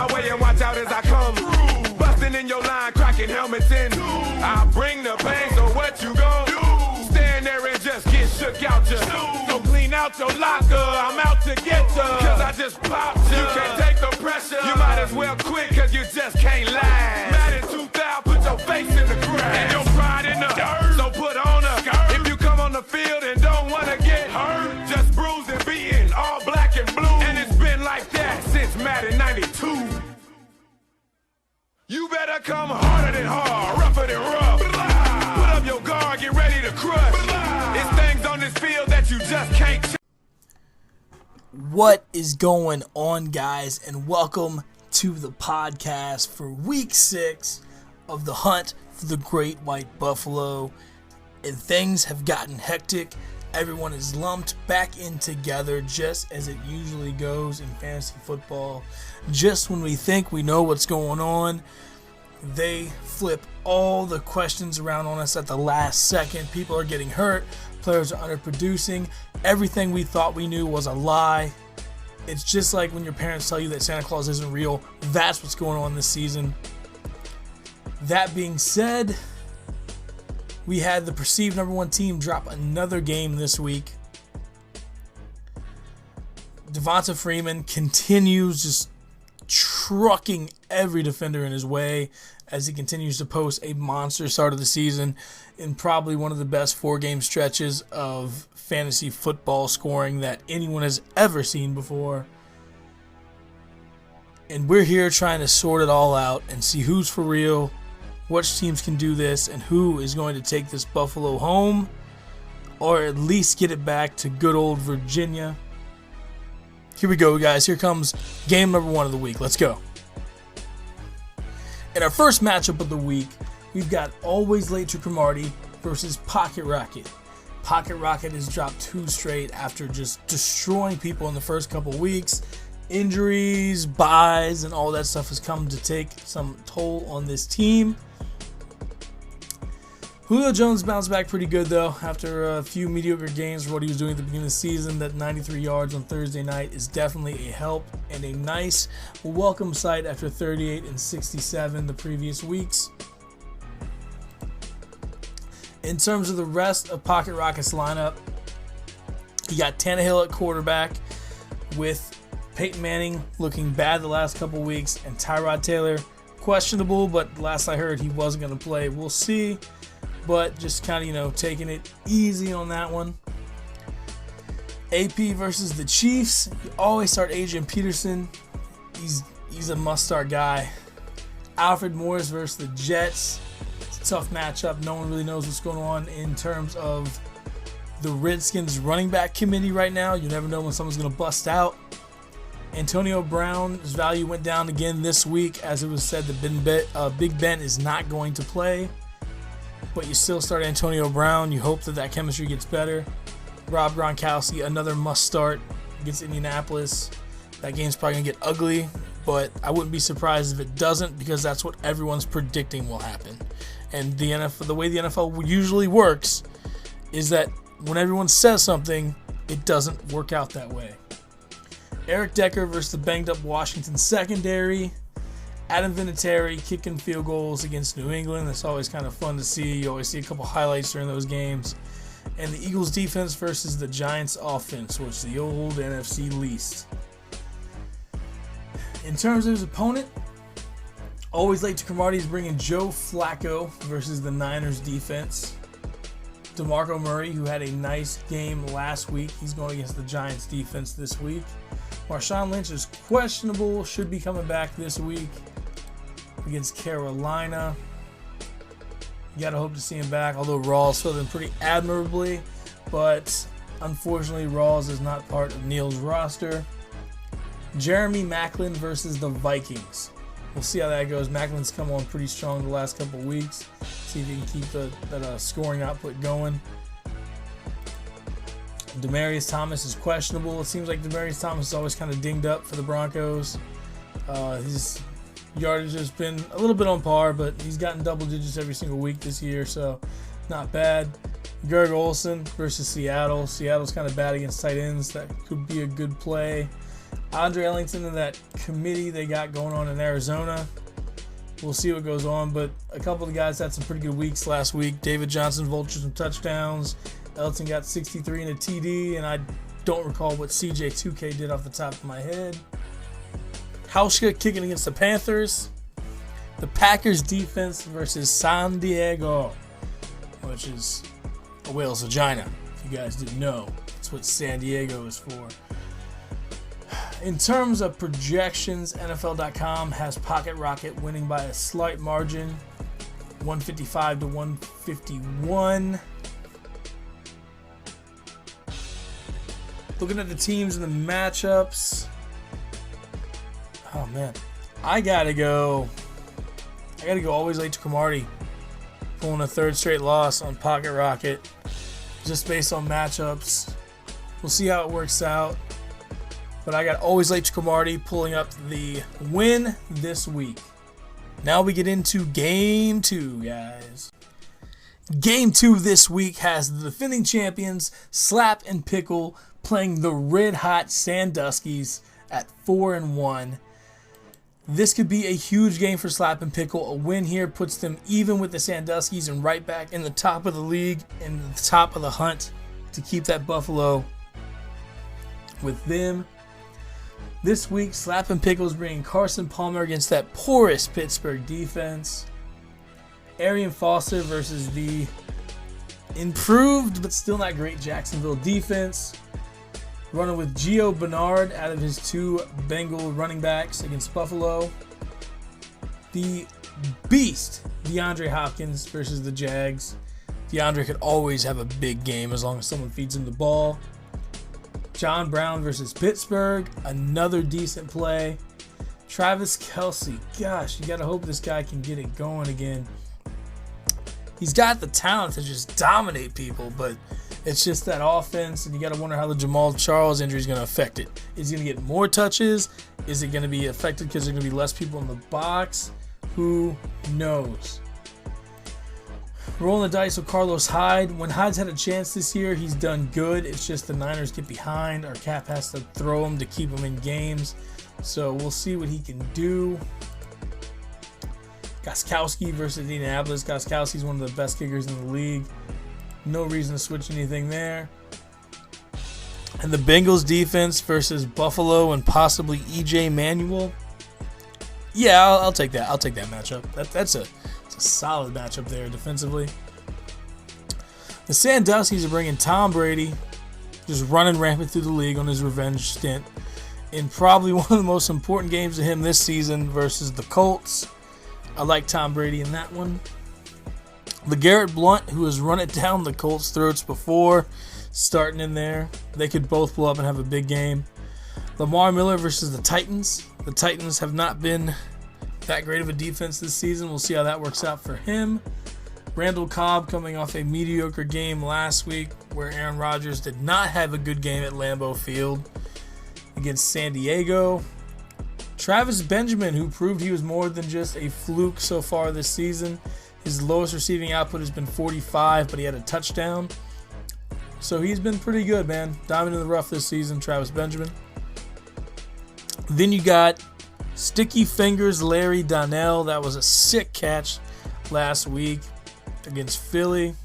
my way and watch out as I come. Busting in your line, cracking helmets in. I bring the pain, so what you gon' do? Stand there and just get shook out ya. So clean out your locker, I'm out to get ya. Cause I just popped ya. You can't take the pressure. You might as well quit cause you just can't last. Madden 2000, put your face in the grass. And your pride in the dirt, so put on a skirt. If you come on the field and don't wanna get hurt, just bruised and beaten, all black and blue. And it's been like that since Madden 92. You better come harder than hard, rougher than rough. Put up your guard, get ready to crush. It's things on this field that you just can't. What is going on, guys, and welcome to the podcast for week 6 of the hunt for the great white buffalo. And things have gotten hectic. Everyone is lumped back in together just as it usually goes in fantasy football. Just when we think we know what's going on, they flip all the questions around on us at the last second. People are getting hurt. Players are underproducing. Everything we thought we knew was a lie. It's just like when your parents tell you that Santa Claus isn't real. That's what's going on this season. That being said, we had the perceived number one team drop another game this week. Devonta Freeman continues just trucking every defender in his way as he continues to post a monster start of the season in probably one of the best 4-game stretches of fantasy football scoring that anyone has ever seen before. And we're here trying to sort it all out and see who's for real, which teams can do this, and who is going to take this Buffalo home, or at least get it back to good old Virginia. Here we go, guys. Here comes game number 1 of the week. Let's go. In our first matchup of the week, we've got Always Late to Cromartie versus Pocket Rocket. Pocket Rocket has dropped 2 straight after just destroying people in the first couple weeks. Injuries, buys, and all that stuff has come to take some toll on this team. Julio Jones bounced back pretty good, though, after a few mediocre games for what he was doing at the beginning of the season. That 93 yards on Thursday night is definitely a help and a nice welcome sight after 38 and 67 the previous weeks. In terms of the rest of Pocket Rocket's lineup, you got Tannehill at quarterback with Peyton Manning looking bad the last couple weeks, and Tyrod Taylor questionable, but last I heard he wasn't going to play. We'll see. But just kind of, taking it easy on that one. AP versus the Chiefs. You always start Adrian Peterson. He's a must-start guy. Alfred Morris versus the Jets. It's a tough matchup. No one really knows what's going on in terms of the Redskins running back committee right now. You never know when someone's going to bust out. Antonio Brown's value went down again this week, as it was said that Big Ben is not going to play. But you still start Antonio Brown. You hope that chemistry gets better. Rob Gronkowski, another must start against Indianapolis. That game's probably going to get ugly, but I wouldn't be surprised if it doesn't, because that's what everyone's predicting will happen. And the way the NFL usually works is that when everyone says something, it doesn't work out that way. Eric Decker versus the banged-up Washington secondary. Adam Vinatieri kicking field goals against New England. That's always kind of fun to see. You always see a couple highlights during those games. And the Eagles defense versus the Giants offense, which is the old NFC least. In terms of his opponent, Always Late to Cromartie is bringing Joe Flacco versus the Niners defense. DeMarco Murray, who had a nice game last week, he's going against the Giants defense this week. Marshawn Lynch is questionable, should be coming back this week against Carolina. You got to hope to see him back, although Rawls filled in pretty admirably, but unfortunately Rawls is not part of Neil's roster. Jeremy Maclin versus the Vikings. We'll see how that goes. Macklin's come on pretty strong the last couple weeks. See if he can keep that scoring output going. Demaryius Thomas is questionable. It seems like Demaryius Thomas is always kind of dinged up for the Broncos. His yardage has been a little bit on par, but he's gotten double digits every single week this year, so not bad. Greg Olsen versus Seattle. Seattle's kind of bad against tight ends. That could be a good play. Andre Ellington and that committee they got going on in Arizona. We'll see what goes on, but a couple of the guys had some pretty good weeks last week. David Johnson vultured some touchdowns. Ellington got 63 and a TD, and I don't recall what CJ2K did off the top of my head. Hauschka kicking against the Panthers. The Packers defense versus San Diego, which is a whale's vagina. If you guys didn't know, that's what San Diego is for. In terms of projections, NFL.com has Pocket Rocket winning by a slight margin, 155 to 151. Looking at the teams and the matchups. Oh man, I gotta go always late to Cromartie, pulling a third straight loss on Pocket Rocket, just based on matchups. We'll see how it works out. But I got always late to Cromartie pulling up the win this week. Now we get into Game 2, guys. Game 2 this week has the defending champions Slap and Pickle playing the red hot Sandusky's at 4-1. This could be a huge game for Slap and Pickle. A win here puts them even with the Sandusky's and right back in the top of the league and the top of the hunt to keep that Buffalo with them. This week, Slap and Pickle's bringing Carson Palmer against that porous Pittsburgh defense. Arian Foster versus the improved but still not great Jacksonville defense. Running with Gio Bernard out of his two Bengal running backs against Buffalo. The beast, DeAndre Hopkins versus the Jags. DeAndre could always have a big game as long as someone feeds him the ball. John Brown versus Pittsburgh, another decent play. Travis Kelce, gosh, you got to hope this guy can get it going again. He's got the talent to just dominate people, but it's just that offense, and you got to wonder how the Jamal Charles injury is going to affect it. Is he going to get more touches? Is it going to be affected because there's going to be less people in the box? Who knows? Rolling the dice with Carlos Hyde. When Hyde's had a chance this year, he's done good. It's just the Niners get behind. Our Cap has to throw him to keep him in games. So we'll see what he can do. Gostkowski versus Indianapolis. Gostkowski's one of the best kickers in the league. No reason to switch anything there. And the Bengals defense versus Buffalo and possibly EJ Manuel. Yeah, I'll take that. I'll take that matchup. That's a solid matchup there defensively. The Sandusky's are bringing Tom Brady, just running rampant through the league on his revenge stint, in probably one of the most important games to him this season versus the Colts. I like Tom Brady in that one. LeGarrette Blount, who has run it down the Colts' throats before, starting in there. They could both blow up and have a big game. Lamar Miller versus the Titans. The Titans have not been that great of a defense this season. We'll see how that works out for him. Randall Cobb coming off a mediocre game last week where Aaron Rodgers did not have a good game at Lambeau Field against San Diego. Travis Benjamin, who proved he was more than just a fluke so far this season. His lowest receiving output has been 45, but he had a touchdown. So he's been pretty good, man. Diamond in the rough this season, Travis Benjamin. Then you got Sticky Fingers Larry Donnell. That was a sick catch last week against Philly.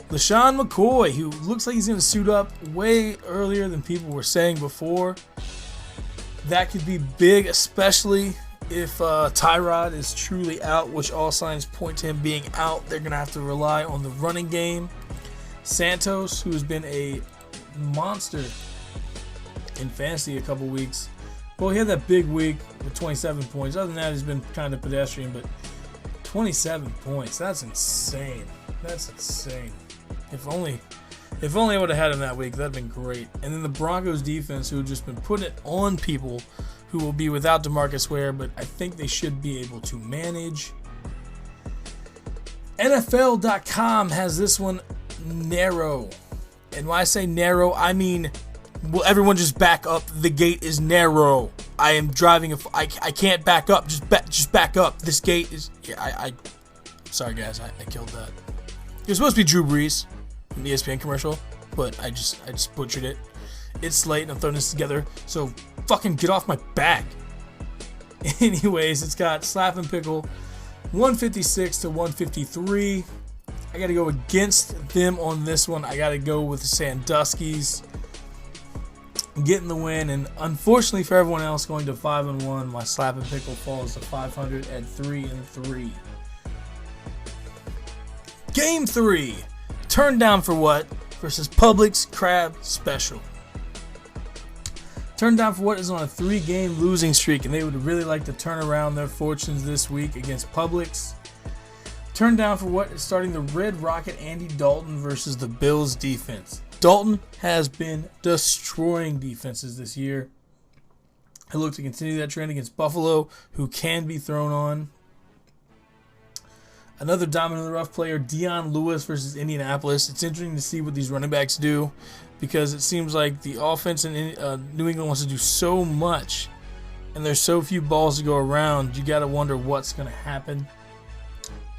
LaShawn McCoy, who looks like he's going to suit up way earlier than people were saying before. That could be big, especially if Tyrod is truly out, which all signs point to him being out. They're going to have to rely on the running game. Santos, who has been a monster in fantasy a couple weeks. Well, he had that big week with 27 points. Other than that, he's been kind of pedestrian, but 27 points. That's insane. That's insane. If only I would have had him that week, that'd been great. And then the Broncos defense, who have just been putting it on people who will be without DeMarcus Ware, but I think they should be able to manage. NFL.com has this one narrow. And when I say narrow, I mean, will everyone just back up? The gate is narrow. I am driving I can't back up. Just back up. This gate is. Yeah, sorry guys, I killed that. It was supposed to be Drew Brees from the ESPN commercial, but I just butchered it. It's late and I'm throwing this together, so fucking get off my back. Anyways, it's got Slap and Pickle 156 to 153. I got to go against them on this one. I got to go with the Sandusky's getting the win, and unfortunately for everyone else, going to 5-1. My Slap and Pickle falls to 500 at 3-3. Game 3, Turned Down for What versus Publix Crab Special. Turned Down for What is on a 3-game losing streak, and they would really like to turn around their fortunes this week against Publix. Turned Down for What is starting the Red Rocket Andy Dalton versus the Bills defense. Dalton has been destroying defenses this year. I look to continue that trend against Buffalo, who can be thrown on. Another diamond in the rough player, Dion Lewis versus Indianapolis. It's interesting to see what these running backs do, because it seems like the offense in New England wants to do so much, and there's so few balls to go around. You got to wonder what's going to happen.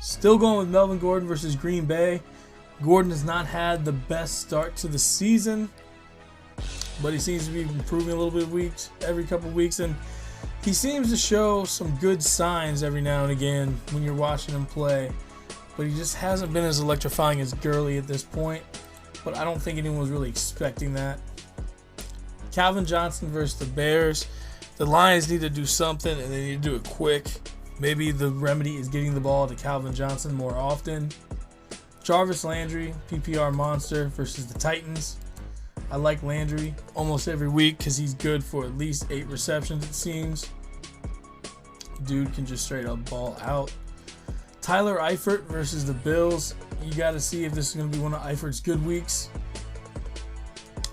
Still going with Melvin Gordon versus Green Bay. Gordon has not had the best start to the season, but he seems to be improving a little bit every couple of weeks, and he seems to show some good signs every now and again when you're watching him play, but he just hasn't been as electrifying as Gurley at this point, but I don't think anyone was really expecting that. Calvin Johnson versus the Bears. The Lions need to do something, and they need to do it quick. Maybe the remedy is getting the ball to Calvin Johnson more often. Jarvis Landry, PPR monster versus the Titans. I like Landry almost every week because he's good for at least 8 receptions, it seems. Dude can just straight up ball out. Tyler Eifert versus the Bills. You got to see if this is going to be one of Eifert's good weeks.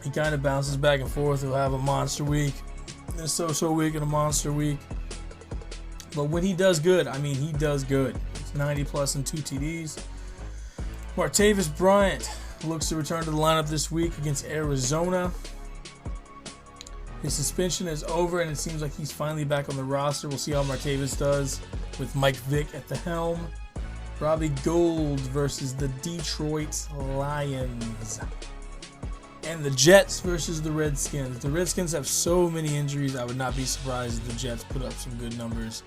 He kind of bounces back and forth. He'll have a monster week, a so-so week, and a monster week. But when he does good, I mean, he does good. It's 90 plus and 2 TDs. Martavis Bryant looks to return to the lineup this week against Arizona. His suspension is over, and it seems like he's finally back on the roster. We'll see how Martavis does with Mike Vick at the helm. Robbie Gould versus the Detroit Lions. And the Jets versus the Redskins. The Redskins have so many injuries, I would not be surprised if the Jets put up some good numbers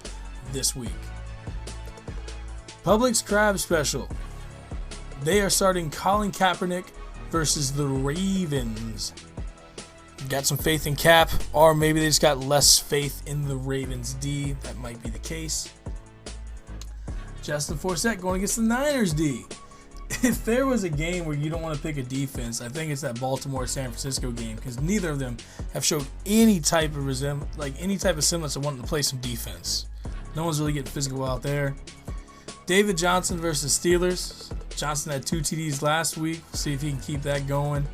this week. Publix Crab Special. They are starting Colin Kaepernick versus the Ravens. Got some faith in Cap, or maybe they just got less faith in the Ravens D. That might be the case. Justin Forsett going against the Niners D. If there was a game where you don't want to pick a defense, I think it's that Baltimore-San Francisco game, because neither of them have showed any type of semblance of wanting to play some defense. No one's really getting physical out there. David Johnson versus Steelers. Johnson had 2 TDs last week. We'll see if he can keep that going.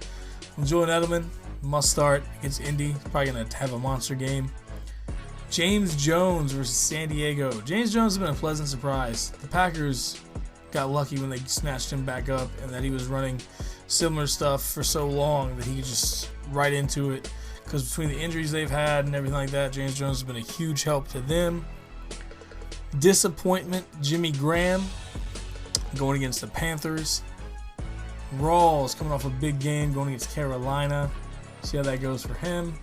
Julian Edelman must start against Indy. Probably going to have a monster game. James Jones versus San Diego. James Jones has been a pleasant surprise. The Packers got lucky when they snatched him back up, and that he was running similar stuff for so long that he could just right into it. Because between the injuries they've had and everything like that, James Jones has been a huge help to them. Disappointment, Jimmy Graham going against the Panthers. Rawls coming off a big game going against Carolina. See how that goes for him.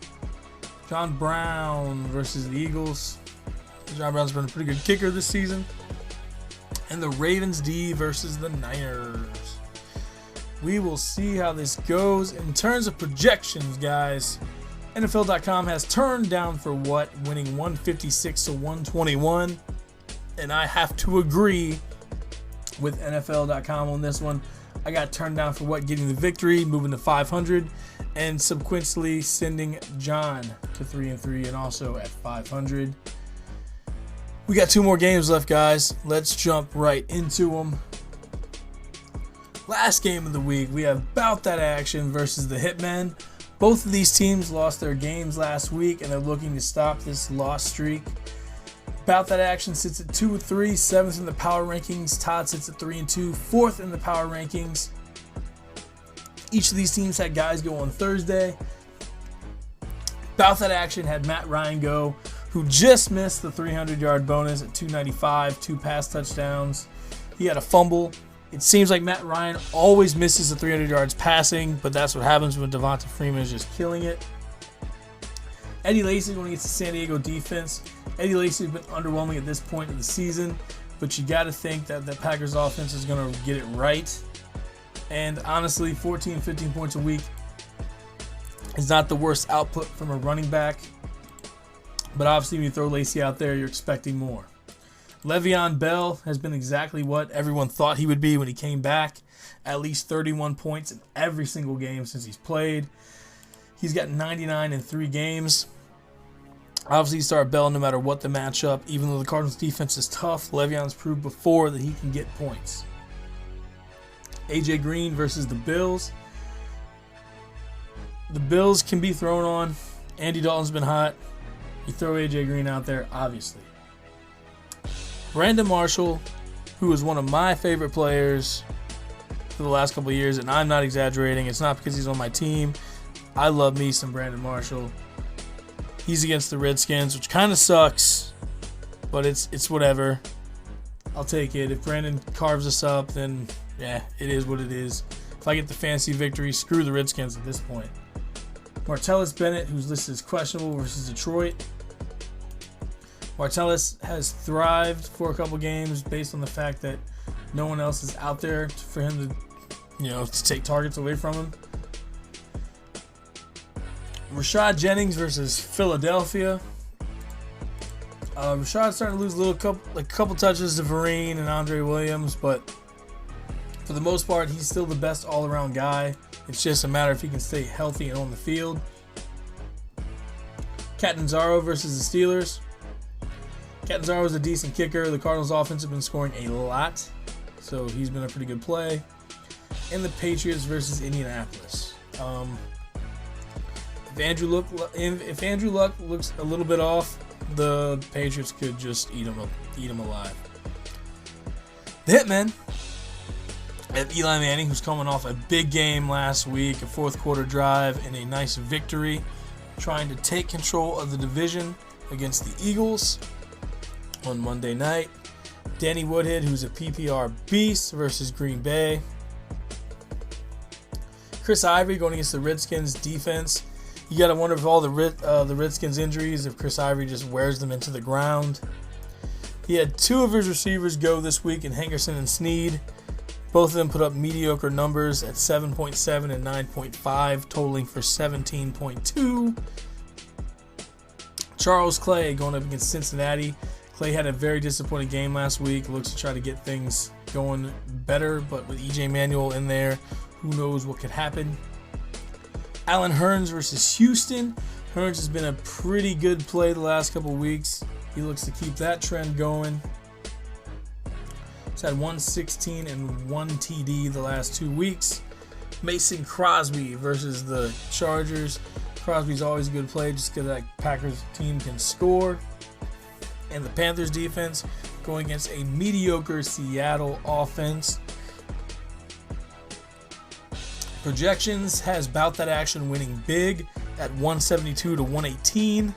John Brown versus the Eagles. John Brown's been a pretty good kicker this season. And the Ravens D versus the Niners. We will see how this goes. In terms of projections, guys, NFL.com has Turned Down for What, winning 156 to 121. And I have to agree with NFL.com on this one. I got Turned Down for What getting the victory, moving to 500, and subsequently sending John to 3-3 and also at 500. We got 2 more games left, guys. Let's jump right into them. Last game of the week, we have About That Action versus the Hitmen. Both of these teams lost their games last week, and they're looking to stop this loss streak. About That Action sits at 2-3, 7th in the power rankings. Todd sits at 3-2, 4th in the power rankings. Each of these teams had guys go on Thursday. About That Action had Matt Ryan go, who just missed the 300-yard bonus at 295, 2 pass touchdowns. He had a fumble It seems like Matt Ryan always misses the 300 yards passing, but that's what happens when Devonta Freeman is just killing it. Eddie Lacy going against the San Diego defense. Eddie Lacy has been underwhelming at this point of the season, but you got to think that the Packers offense is going to get it right. And honestly, 14, 15 points a week is not the worst output from a running back. But obviously, when you throw Lacy out there, you're expecting more. Le'Veon Bell has been exactly what everyone thought he would be when he came back. At least 31 points in every single game since he's played. He's got 99 in 3 games. Obviously, you start Bell no matter what the matchup. Even though the Cardinals' defense is tough, Le'Veon's proved before that he can get points. A.J. Green versus the Bills. The Bills can be thrown on. Andy Dalton's been hot. You throw A.J. Green out there, obviously. Brandon Marshall, who is one of my favorite players for the last couple of years, and I'm not exaggerating. It's not because he's on my team. I love me some Brandon Marshall. He's against the Redskins, which kind of sucks, but it's whatever. I'll take it. If Brandon carves us up, then yeah, it is what it is. If I get the fancy victory, screw the Redskins at this point. Martellus Bennett, who's listed as questionable, versus Detroit. Martellus has thrived for a couple games based on the fact that no one else is out there for him to take targets away from him. Rashad Jennings versus Philadelphia. Rashad's starting to lose a couple touches to Vereen and Andre Williams, but for the most part, he's still the best all-around guy. It's just a matter if he can stay healthy and on the field. Catanzaro versus the Steelers. Catanzaro is a decent kicker. The Cardinals' offense have been scoring a lot, so he's been a pretty good play. And the Patriots versus Indianapolis. If Andrew Luck looks a little bit off, the Patriots could just eat him alive. The Hitmen at Eli Manning, who's coming off a big game last week, a fourth quarter drive, and a nice victory, trying to take control of the division against the Eagles on Monday night. Danny Woodhead, who's a PPR beast, versus Green Bay. Chris Ivory going against the Redskins defense. You got to wonder if all the Redskins injuries, if Chris Ivory just wears them into the ground. He had 2 of his receivers go this week in Henderson and Snead. Both of them put up mediocre numbers at 7.7 and 9.5, totaling for 17.2. Charles Clay going up against Cincinnati. Clay had a very disappointing game last week. Looks to try to get things going better, but with E.J. Manuel in there, who knows what could happen. Allen Hurns versus Houston. Hurns has been a pretty good play the last couple weeks. He looks to keep that trend going. He's had 116 and 1 TD the last 2 weeks. Mason Crosby versus the Chargers. Crosby's always a good play just because that Packers team can score. And the Panthers defense going against a mediocre Seattle offense. Projections has Bout That Action winning big at 172 to 118.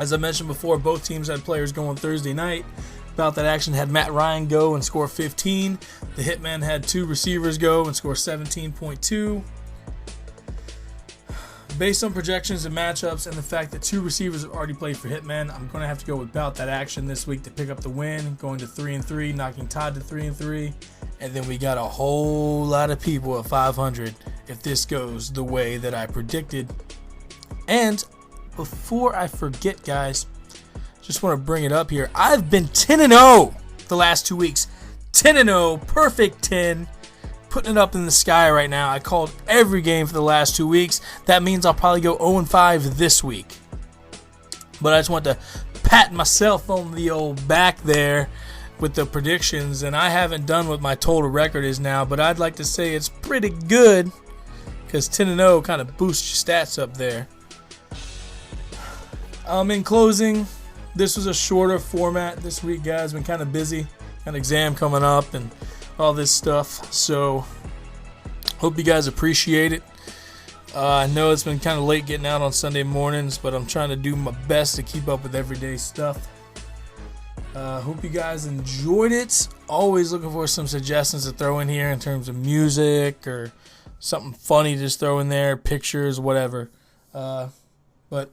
As I mentioned before, both teams had players go on Thursday night. Bout That Action had Matt Ryan go and score 15. The Hitman had 2 receivers go and score 17.2. Based on projections and matchups and the fact that 2 receivers have already played for Hitman, I'm going to have to go with Bout That Action this week to pick up the win, going to 3-3, knocking Todd to 3-3. And then we got a whole lot of people at 500 if this goes the way that I predicted. And before I forget, guys, just want to bring it up here. I've been 10-0 the last 2 weeks. 10-0, perfect 10. Putting it up in the sky right now. I called every game for the last 2 weeks. That means I'll probably go 0-5 this week. But I just want to pat myself on the old back there with the predictions. And I haven't done what my total record is now, but I'd like to say it's pretty good because 10-0 kind of boosts your stats up there. In closing, this was a shorter format this week, guys. Been kind of busy. Got an exam coming up and all this stuff. So, hope you guys appreciate it. I know it's been kind of late getting out on Sunday mornings, but I'm trying to do my best to keep up with everyday stuff. Hope you guys enjoyed it. Always looking for some suggestions to throw in here in terms of music or something funny to just throw in there, pictures, whatever. But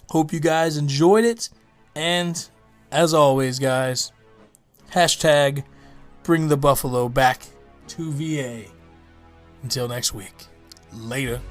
hope you guys enjoyed it. And as always, guys, hashtag bring the Buffalo back to VA. Until next week. Later.